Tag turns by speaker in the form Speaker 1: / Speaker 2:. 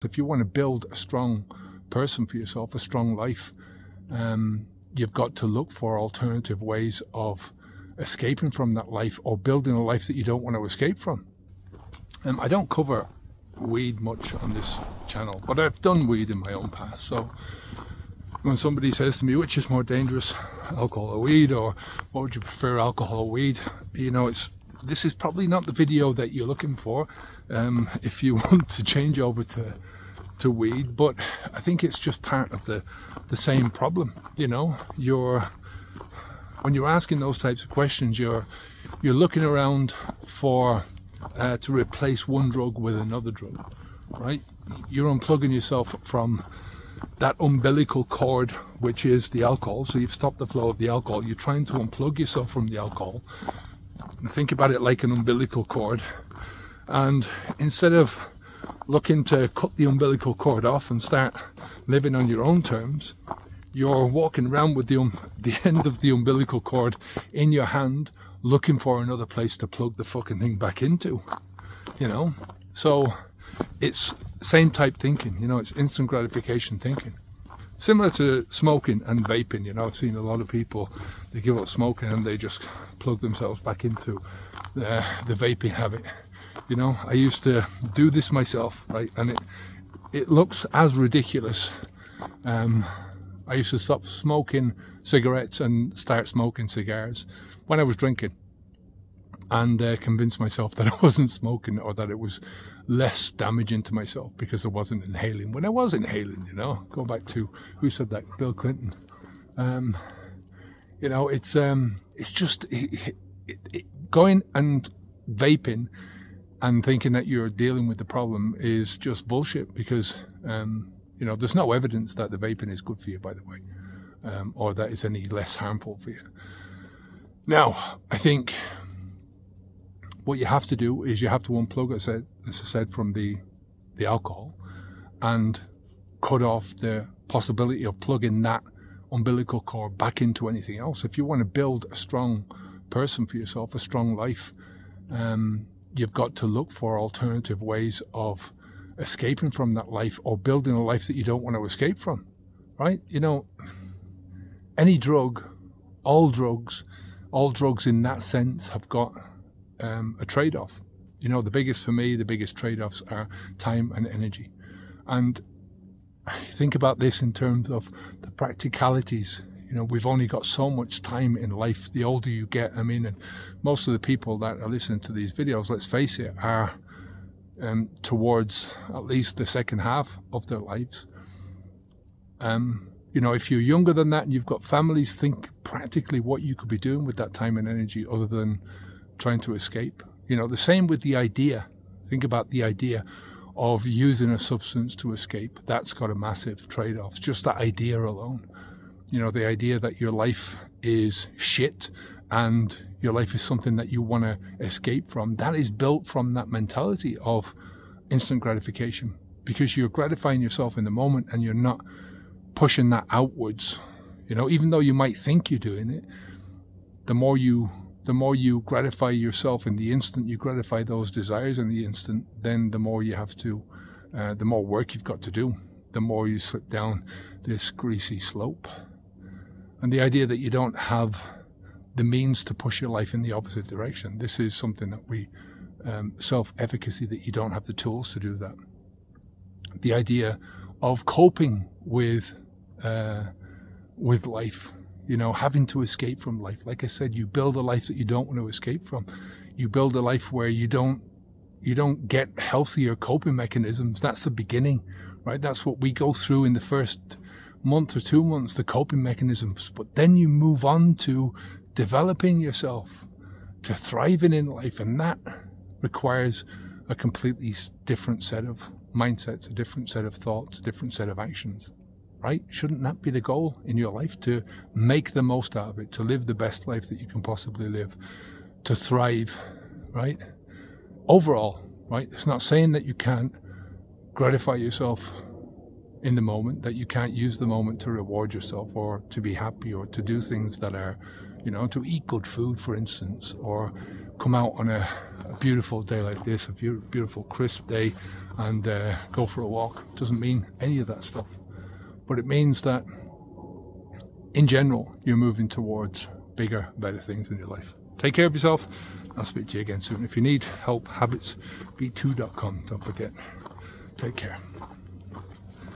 Speaker 1: If you want to build a strong person for yourself, a strong life, you've got to look for alternative ways of escaping from that life or building a life that you don't want to escape from. I don't cover weed much on this channel, but I've done weed in my own past. So when somebody says to me, which is more dangerous, alcohol or weed, or what would you prefer, alcohol or weed, you know, this is probably not the video that you're looking for if you want to change over to weed. But I think it's just part of the same problem. You know, when you're asking those types of questions, you're looking around for to replace one drug with another drug, right? You're unplugging yourself from that umbilical cord, which is the alcohol. So you've stopped the flow of the alcohol. You're trying to unplug yourself from the alcohol. Think about it like an umbilical cord, and instead of looking to cut the umbilical cord off and start living on your own terms, you're walking around with the end of the umbilical cord in your hand, looking for another place to plug the fucking thing back into, you know? So it's same type thinking, you know, it's instant gratification thinking. Similar to smoking and vaping, you know, I've seen a lot of people, they give up smoking and they just plug themselves back into the vaping habit. You know, I used to do this myself, right? And it looks as ridiculous. I used to stop smoking cigarettes and start smoking cigars when I was drinking, and convince myself that I wasn't smoking, or that it was less damaging to myself because I wasn't inhaling when I was inhaling, you know. Go back to, who said that? Bill Clinton. You know, it's just going and vaping and thinking that you're dealing with the problem is just bullshit, because you know, there's no evidence that the vaping is good for you, by the way, or that it's any less harmful for you. Now, I think what you have to do is you have to unplug, as I said, from the alcohol, and cut off the possibility of plugging that umbilical cord back into anything else. If you want to build a strong person for yourself, a strong life, you've got to look for alternative ways of escaping from that life, or building a life that you don't want to escape from, right? You know, any drug, all drugs in that sense have got a trade-off. You know, the biggest trade-offs are time and energy. And think about this in terms of the practicalities. You know, we've only got so much time in life. The older you get, I mean, and most of the people that are listening to these videos, let's face it, are towards at least the second half of their lives. You know, if you're younger than that and you've got families, think practically what you could be doing with that time and energy other than trying to escape. You know, the same with the idea. Think about the idea of using a substance to escape. That's got a massive trade-off. Just that idea alone. You know, the idea that your life is shit and your life is something that you want to escape from, that is built from that mentality of instant gratification, because you're gratifying yourself in the moment and you're not pushing that outwards. You know, even though you might think you're doing it, the more you gratify yourself in the instant, you gratify those desires in the instant, then the more you have to, the more work you've got to do, the more you slip down this greasy slope. And the idea that you don't have the means to push your life in the opposite direction, this is something that we, self-efficacy, that you don't have the tools to do that. The idea of coping with life, you know, having to escape from life. Like I said, you build a life that you don't want to escape from. You build a life where you don't get healthier coping mechanisms. That's the beginning, right? That's what we go through in the first month or 2 months, the coping mechanisms. But then you move on to developing yourself, to thriving in life, and that requires a completely different set of mindsets, a different set of thoughts, a different set of actions, right? Shouldn't that be the goal in your life? To make the most out of it, to live the best life that you can possibly live, to thrive, right? Overall, right? It's not saying that you can't gratify yourself in the moment, that you can't use the moment to reward yourself or to be happy or to do things that are you know, to eat good food, for instance, or come out on a beautiful day like this, a beautiful crisp day, and go for a walk. Doesn't mean any of that stuff, but it means that in general you're moving towards bigger, better things in your life. Take care of yourself. I'll speak to you again soon. If you need help, habitsb2.com. Don't forget. Take care.